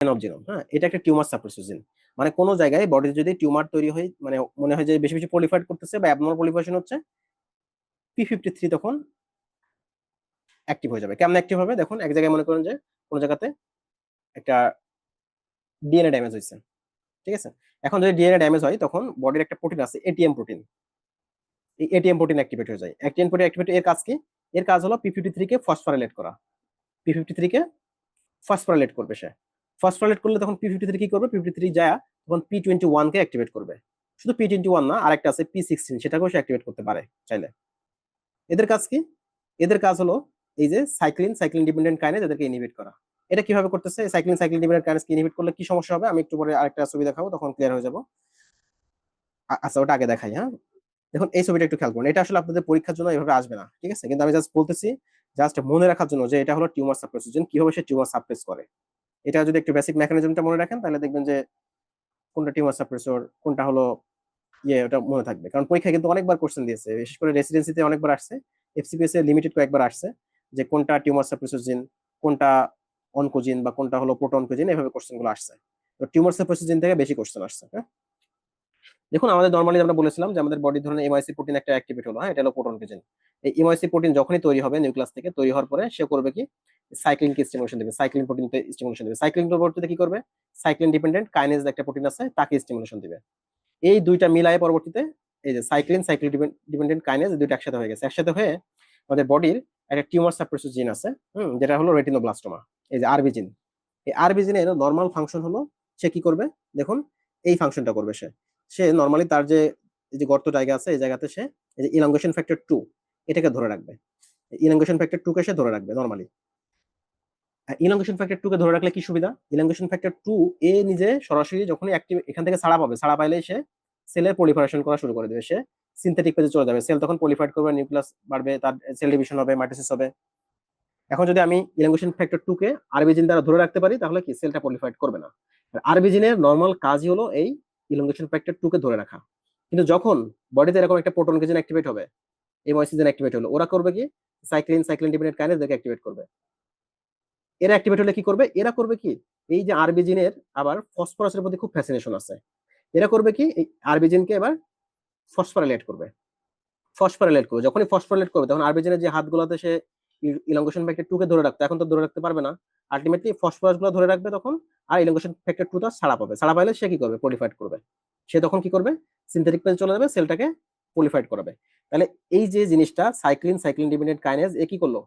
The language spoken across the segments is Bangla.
অফ জিনোম, হ্যাঁ, এটা একটা টিউমার সাপ্রেসর জিন। মানে কোনো জায়গায় বডিতে যদি টিউমার তৈরি হয়, মানে মনে হয় যে বেশি বেশি প্রলিফারেট করতেছে বা অ্যাবনর্মাল প্রলিফারেশন হচ্ছে, P53 তখন অ্যাক্টিভ হয়ে যাবে। কেমন অ্যাক্টিভ হবে দেখুন, এক জায়গায় মনে করেন যে কোনো জায়গাতে একটা ডিএনএ ড্যামেজ হয়েছে, ঠিক আছে? এখন যদি ডিএনএ ড্যামেজ হয় তখন বডির একটা প্রোটিন আছে এটিএম প্রোটিন, এই এটিএম প্রোটিন অ্যাক্টিভেট হয়ে যায়। এটিএম প্রোটিন অ্যাক্টিভেট এর কাজ কি? এর কাজ হলো P53 কে ফসফোরাইলেট করা। P53 কে ফসফোরাইলেট করবে সে। ফসফোরাইলেট করলে তখন P53 কি করবে? P53 যায় তখন P21 কে অ্যাক্টিভেট করবে। শুধু P21 না, আরেকটা আছে P16, সেটাকেও সে অ্যাক্টিভেট করতে পারে চাইলে। এদের কাজ কি? এদের কাজ হলো এই যে সাইক্লিন ডিপেন্ডেন্ট কাইনেজ, এদেরকে ইনহিবিট করা। এটা কিভাবে করতেছে? সাইক্লিন ডিপেন্ডেন্ট কাইনেজকে ইনহিবিট করলে কি সমস্যা হবে আমি একটু পরে আরেকটা ছবি দেখাবো, তখন ক্লিয়ার হয়ে যাব। আচ্ছা, ওটা আগে দেখাই, হ্যাঁ। দেখুন এই ছবিটা একটু খেয়াল করুন, এটা আসলে আপনাদের পরীক্ষার জন্য এভাবে আসবে না, ঠিক আছে? কিন্তু আমি জাস্ট বলতেছি, জাস্ট মনে রাখার জন্য যে এটা হলো টিউমার সাপ্রেসোজেন, কিভাবে সে টিউমার সাপ্রেস করে। এটা যদি একটু বেসিক মেকানিজমটা মনে রাখেন তাহলে দেখবেন যে কোনটা টিউমার সাপ্রেসর, কোনটা হলো ওটা মনে থাকবে। কারণ পরীক্ষায় কিন্তু অনেকবার কোশ্চেন দিয়েছে, বিশেষ করে রেসিডেন্সিতে অনেকবার আসছে, এফসিপিএস এ লিমিটেড কয়েকবার আসছে, যে কোনটা টিউমার সাপ্রেসর জিন, কোনটা অনকোজিন বা কোনটা হলো প্রোটনকোজিন, এভাবে কোশ্চেন গুলো আসছে। তো টিউমার সাপ্রেসর জিন থেকে বেশি কোশ্চেন আসছে, হ্যাঁ। দেখুন আমাদের নর্মালি আমরা বলেছিলাম যে আমাদের বডি ধরনের এমআইসি প্রোটিন একটা অ্যাক্টিভেট হলো, হ্যাঁ, এটা হলো প্রোটনকোজিন। এই এমআইসি প্রোটিন যখনই তৈরি হবে নিউক্লিয়াস থেকে, তৈরি হওয়ার পরে সে করবে কি? সাইক্লিনকে স্টিমুলেশন দেবে, সাইক্লিন প্রোটিনকে স্টিমুলেশন দেবে। সাইক্লিন পরবর্তীতে কি করবে? সাইক্লিন ডিপেন্ডেন্ট কাইনেজ একটা প্রোটিন আছে, তাকে স্টিমুলেশন দিবে। এই দুইটা মিলায় পরবর্তীতে এই যে সাইক্লিন ডিপেন্ডেন্ট কাইনেজ, দুইটা একসাথে হয়ে গেছে। একসাথে হয়ে আমাদের বডির একটা টিউমার সাপ্রেসর জিন আছে, যেটা হলো রেটিনোব্লাস্টোমা, এই যে আরবি জিন। এই আরবি জিনের নর্মাল ফাংশন হলো সে কি করবে দেখুন, এই ফাংশনটা করবে সে। সে নর্মালি তার যে এই যে গর্ত জায়গা আছে, এই জায়গাতে সে এই যে ইলাঙ্গেশন ফ্যাক্টর 2 এটাকে ধরে রাখবে। ইলাঙ্গেশন ফ্যাক্টর 2 কে সে ধরে রাখবে নর্মালি। ইলাঙ্গেশন ফ্যাক্টর 2 কে ধরে রাখলে কি সুবিধা? ইলাঙ্গেশন ফ্যাক্টর 2 এ নিজে সরাসরি যখনই অ্যাক্টিভ এখান থেকে ছাড়া পাবে, ছাড়া পাইলেই সে সেলের পলিফারেশন করা শুরু করে দেবে। সে সিনথেটিক পেজে চলে যাবে, সেল তখন পলিফাইড করবে, নিউক্লিয়াস বাড়বে, তার সেল ডিভিশন হবে, মাইটোসিস হবে। এখন যদি আমি ইলাঙ্গেশন ফ্যাক্টর 2 কে আরবিজিন দ্বারা ধরে রাখতে পারি তাহলে কি সেলটা পলিফাইড করবে না। আরবিজিনের নর্মাল কাজই হলো এই ইলাঙ্গেশন ফ্যাক্টর 2 কে ধরে রাখা। কিন্তু যখন বডিতে এরকম একটা প্রোটন জিন অ্যাক্টিভেট হবে, এই ময়সিজেন অ্যাক্টিভেট হলো, ওরা করবে কি? সাইক্লিন ডিপেন্ডেন্ট কাইনেজ দেখে অ্যাক্টিভেট করবে। এরা অ্যাক্টিভেট হলে কি করবে? এরা করবে কি? এই যে আরবি জিনের আবার ফসফরাসের প্রতি খুব ফ্যাসিনেশন আছে। এরা করবে কি? এই আরবি জিনকে এবার ফসফোরাইলেট করবে। ফসফোরাইলেট করবে, যখনই ফসফোরাইলেট করবে তখন আরবি জিনের যে হাতগুলোতে সে ইলংগেশন ফ্যাক্টর 2 কে ধরে রাখতো, এখন তো ধরে রাখতে পারবে না। আলটিমেটলি ফসফরাস গুলো ধরে রাখবে তখন, আর ইলংগেশন ফ্যাক্টর 2 টা ছাড়া পাবে। ছাড়া পাইলে সে কি করবে? পলিফাইড করবে। সে তখন কি করবে? সিনথেটিক পেজে চলে যাবে, সেলটাকে পলিফাইড করাবে। তাহলে এই যে জিনিসটা সাইক্লিন ডিপেন্ডেন্ট কাইনেজ এ কি করলো?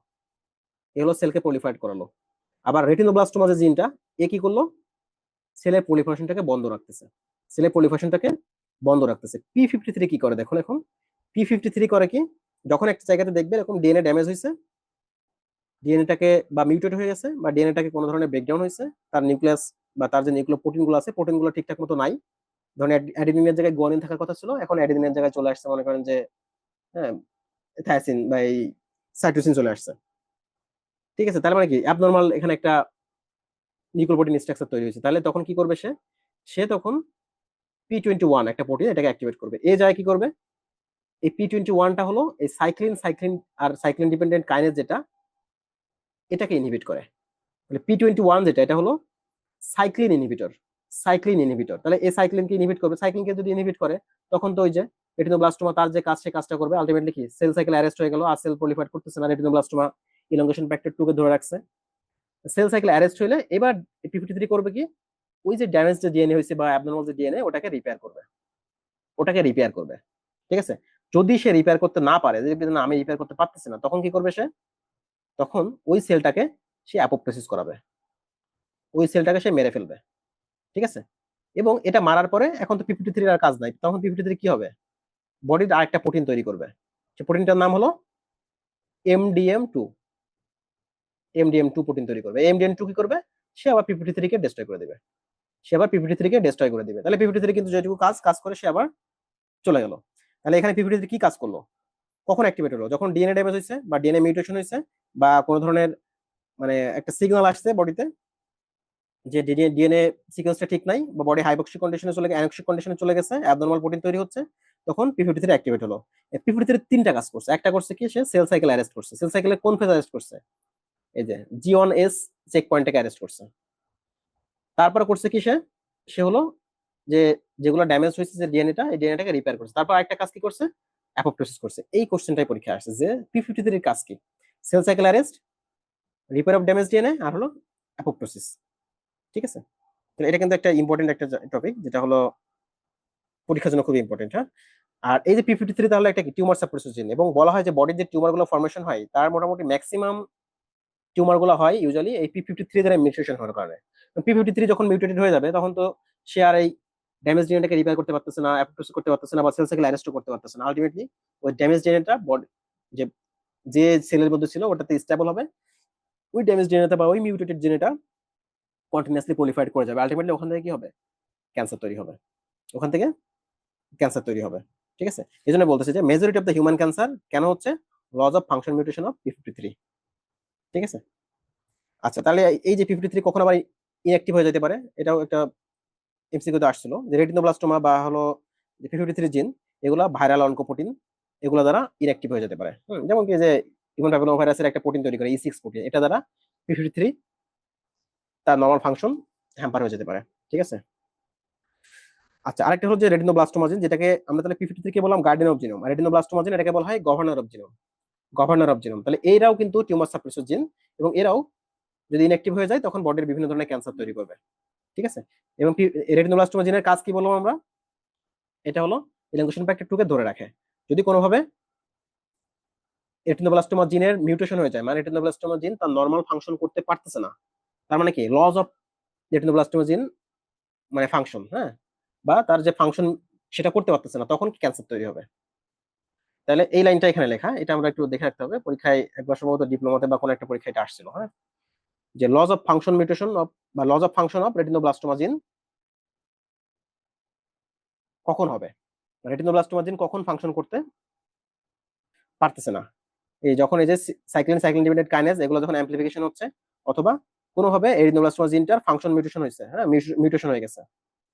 এ হলো সেলকে পলিফাইড করালো। আবার রেটিনোব্লাস্টোমা যে জিনটা, এ কি করলো? সেলের পলিফারেশনটাকে বন্ধ রাখতেছে। সেলের পলিফারেশনটাকে বন্ধ রাখতেছে। P53 কি করে দেখুন এখন। P53 করে কি? যখন একটা জায়গাতে দেখবে এরকম ডিএনএ ড্যামেজ হয়েছে, ডিএনএটাকে বা মিউটেট হয়ে গেছে বা ডিএনএটাকে কোনো ধরনের ব্রেকডাউন হয়েছে, তার নিউক্লিয়াস বা তার যে নিউক্লিয় প্রোটিন গুলো আছে, প্রোটিন গুলো ঠিকঠাক মতো নাই। ধরেন অ্যাডিনিনের জায়গায় গুয়ানিন থাকার কথা ছিল, এখন অ্যাডিনিনের জায়গায় চলে আসছে মনে করেন যে হ্যাঁ থায়াসিন বা এই সাইটোসিন চলে আসছে। ঠিক আছে, তার মানে কি অ্যাবনর্মাল এখানে একটা নিউক্লিওপ্রোটিন স্ট্রাকচার তৈরি হয়েছে। তাহলে তখন কি করবে সে? সে তখন P21 একটা প্রোটিন এটাকে অ্যাক্টিভেট করবে। এ যায় কি করবে? এই P21টা হলো এই সাইক্লিন ডিপেন্ডেন্ট কাইনেজ যেটা, এটাকে ইনহিবিট করে। তাহলে P21 যেটা, এটা হলো সাইক্লিন ইনহিবিটর। সাইক্লিন ইনহিবিটর, তাহলে এই সাইক্লিনকে ইনহিবিট করবে। সাইক্লিনকে যদি ইনহিবিট করে তখন তো ওই যে রেটিনোব্লাস্টোমা তার যে কাজ সে কাজটা করবে। আলটিমেটলি কি সেল সাইকেল অ্যারেস্ট হয়ে গেল, আর সেল প্রলিফারেট করতেছে না, রেটিনোব্লাস্টোমা ইলংগেশন ফ্যাক্টর 2 কে ধরে রাখছে। সেল সাইকেল অ্যারেস্ট হইলে এবার P53 করবে কি? ওই যে ড্যামেজ যে ডিএনএ হয়েছে বা অ্যাবনর্মাল যে ডিএনএ, ওটাকে রিপেয়ার করবে। ওটাকে রিপেয়ার করবে, ঠিক আছে? যদি সে রিপেয়ার করতে না পারে, যদি না আমি রিপেয়ার করতে পারতেছি না, তখন কি করবে সে? তখন ওই সেলটাকে সে অ্যাপোপ্টোসিস করাবে, ওই সেলটাকে সে মেরে ফেলবে, ঠিক আছে? এবং এটা মারার পরে এখন তো P53 আর কাজ নাই, তখন P53 কি হবে? বডির আরেকটা প্রোটিন তৈরি করবে। সে প্রোটিনটার নাম হলো MDM2। MDM2 প্রোটিন তৈরি করবে। MDM2 কি করবে? সে আবার P53 কে ডিস্ট্রয় করে দিবে। সে আবার P53 কে ডিস্ট্রয় করে দিবে। তাহলে P53 কিন্তু যেটুকু কাজ কাজ করে সে আবার চলে গেল। তাহলে এখানে P53 কি কাজ করলো? কখন অ্যাক্টিভেট হলো? যখন ডিএনএ ড্যামেজ হয়েছে বা ডিএনএ মিউটেশন হয়েছে, বা কোনো ধরনের মানে একটা সিগন্যাল আসছে বডিতে যে ডিএনএ সিকোয়েন্সটা ঠিক নাই, বা বডি হাইপক্সিক কন্ডিশনে চলে গেছে, অ্যানক্সিক কন্ডিশনে চলে গেছে, অ্যাবনর্মাল প্রোটিন তৈরি হচ্ছে, তখন P53 অ্যাক্টিভেট হলো। P53 তিনটা কাজ করছে। একটা করছে কি? সে সেল সাইকেল অ্যারেস্ট করছে। সেল সাইকেলের কোন ফেজ অ্যারেস্ট করছে? এই যে G1S চেক পয়েন্টটাকে অ্যারেস্ট করছে। তারপরে করছে কি সে সে হলো যে যেগুলো ড্যামেজ হয়েছে যে ডিএনএটা, এই ডিএনএটাকে রিপেয়ার করছে। তারপর একটা কাজ কি করছে, অ্যাপোপ্টোসিস করছে। এই কোশ্চেনটাই পরীক্ষা আসছে যে P53 এর কাজ কি, cell cycle arrest, repair of damage DNA, আর হলো অ্যাপোপ্টোসিস। ঠিক আছে, তো এটা কিন্তু একটা ইম্পর্টেন্ট একটা টপিক, যেটা হলো পরীক্ষার জন্য খুবই ইম্পর্টেন্ট। হ্যাঁ, আর এই যে P53 তাহলে একটা কি টিউমার সাপ্রেসর জিন, এবং বলা হয় যে বডির যে টিউমার গুলো ফর্মেশন হয় তার মোটামুটি ম্যাক্সিমাম টিউমার গুলো হয় ইউজুয়ালি এই P53 দ্বারা মিউটেশন হওয়ার কারণে। P53 যখন মিউটেটেড হয়ে যাবে তখন তো সে আর এই ড্যামেজ ডিএনএটাকে রিপেয়ার করতে পারতেছে না, অ্যাপোপ্টোসিস করতে পারতেছে না, বা সেল সাইকেল অ্যারেস্ট করতে পারতেছে না। আলটিমেটলি ওই ড্যামেজ ডিএনএটা বডি যে যে সেলের মধ্যে ছিল ওটাতে স্টেবল হবে, ওই ড্যামেজ ডিএনএটা বা ওই মিউটেটেড ডিএনএটা কন্টিনিউয়াসলি প্রলিফারেট করে যাবে। আলটিমেটলি ওখান থেকে কি হবে, ক্যান্সার তৈরি হবে, ওখান থেকে ক্যান্সার তৈরি হবে। ঠিক আছে, এই জন্য বলতেছে যে majority of the human cancer কেন হচ্ছে, lodge of function mutation of P53। ঠিক আছে, আচ্ছা তাহলে এই যে P53 কখন আবার ইনঅ্যাক্টিভ হয়ে যেতে পারে, এটাও একটা এমসিকিউতে আসছিল যে রেটিনোব্লাস্টোমা বা হলো যে P53 জিন, এগুলা ভাইরাল অনকোপ্রোটিন এগুলো দ্বারা ইনঅ্যাক্টিভ হয়ে যেতে পারে। যেমন কি যে হিউম্যান প্যাপিলোমা ভাইরাসের একটা প্রোটিন তৈরি করে E6 প্রোটিন, এটা দ্বারা P53 তার নরমাল ফাংশন হ্যাম্পার হয়ে যেতে পারে। ঠিক আছে, আচ্ছা আরেকটা হলো যে রেটিনোব্লাস্টোমা জিন, যেটাকে আমরা তাহলে P53 কে বললাম গার্ডিয়ান অফ জিনোম, আর রেটিনোব্লাস্টোমা জিন এটাকে বলা হয় governor of genome. Governor of genome, তাহলে এরাও কিন্তু টিউমার সাপ্রেসর জিন, এবং এরাও যদি ইনঅ্যাক্টিভ হয়ে যায় তখন বডির বিভিন্ন ধরনের ক্যান্সার তৈরি করবে। ঠিক আছে, এবং রেটিনোব্লাস্টোমা জিনের কাজ কি বললাম আমরা, এটা হলো এলিঙ্গুয়েশন ফ্যাক্টর 2 কে ধরে রাখে। যদি কোনোভাবে রেটিনোব্লাস্টোমা জিনের মিউটেশন হয়ে যায়, মানে রেটিনোব্লাস্টোমা জিন তার নরমাল ফাংশন করতে পারতেছে না, তার মানে কি লস অফ রেটিনোব্লাস্টোমা জিন মানে ফাংশন, হ্যাঁ, বা তার যে ফাংশন সেটা করতে পারতেছে না, তখন ক্যান্সার তৈরি হবে। তাহলে এই লাইনটা এখানে লেখা, এটা আমরা একটু দেখে রাখতে হবে, পরীক্ষায় একবার সম্ভবত ডিপ্লোমাতে বা কোনো একটা পরীক্ষায় এটা আসছিল। হ্যাঁ, যে loss of function mutation of বা loss of function of retinoblastoma gene কখন হবে, রেটিনোব্লাস্টোমা জিন কখন ফাংশন করতে পারতেছে না, এই যখন এই যে সাইক্লিন সাইক্লিন ডিপেন্ডেন্ট কাইনেজ এগুলো যখন অ্যাম্প্লিফিকেশন হচ্ছে, অথবা কোনোভাবে এরিথ্রোব্লাস্টোমা জিনটার ফাংশন মিউটেশন হয়েছে, হ্যাঁ মিউটেশন হয়ে গেছে।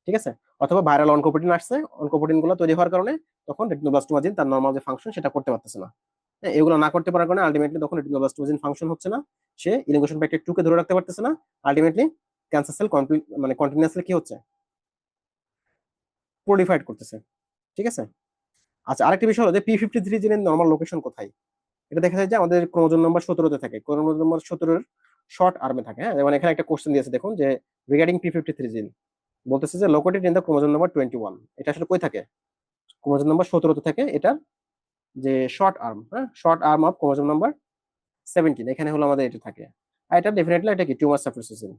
ঠিক আছে, অথবা ভাইরাল অনকোপ্রোটিন আসছে, অনকোপ্রোটিন গুলো তৈরি হওয়ার কারণে তখন রেটিনোব্লাস্টোমা জিন তার নরমাল যে ফাংশন সেটা করতে পারতেছে না। হ্যাঁ, এগুলো না করতে পারার কারণে আলটিমেটলি তখন রেটিনোব্লাস্টোমা জিন ফাংশন হচ্ছে না, সে ইলিঙ্গুয়েশন ফ্যাক্টর 2 কে ধরে রাখতে পারতেছে না, আলটিমেটলি ক্যান্সার সেল মানে কন্টিনিউয়াসলি কি হচ্ছে, প্রলিফারেট করতেছে। ঠিক আছে, আচ্ছা আরেকটা বিষয় হলো যে P53 জিনের নরমাল লোকেশন কোথায়, এটা দেখা যায় যে আমাদের ক্রোমোজোম নাম্বার 17-তে থাকে, ক্রোমোজোম নাম্বার 17-এর শর্ট আর্মে থাকে। হ্যাঁ, যেমন এখানে একটা কোশ্চেন দিয়েছে দেখুন যে রিগার্ডিং P53 জিন, বলতেছে যে located in the chromosome number 21, এটা আসলে কই থাকে, ক্রোমোজোম নাম্বার 17-তে থাকে, এটার যে শর্ট আর্ম, হ্যাঁ short arm of chromosome number 17 এখানে হলো আমাদের এটা থাকে। আর এটা ডেফিনেটলি এটা কি টিউমার সাপ্রেসর জিন।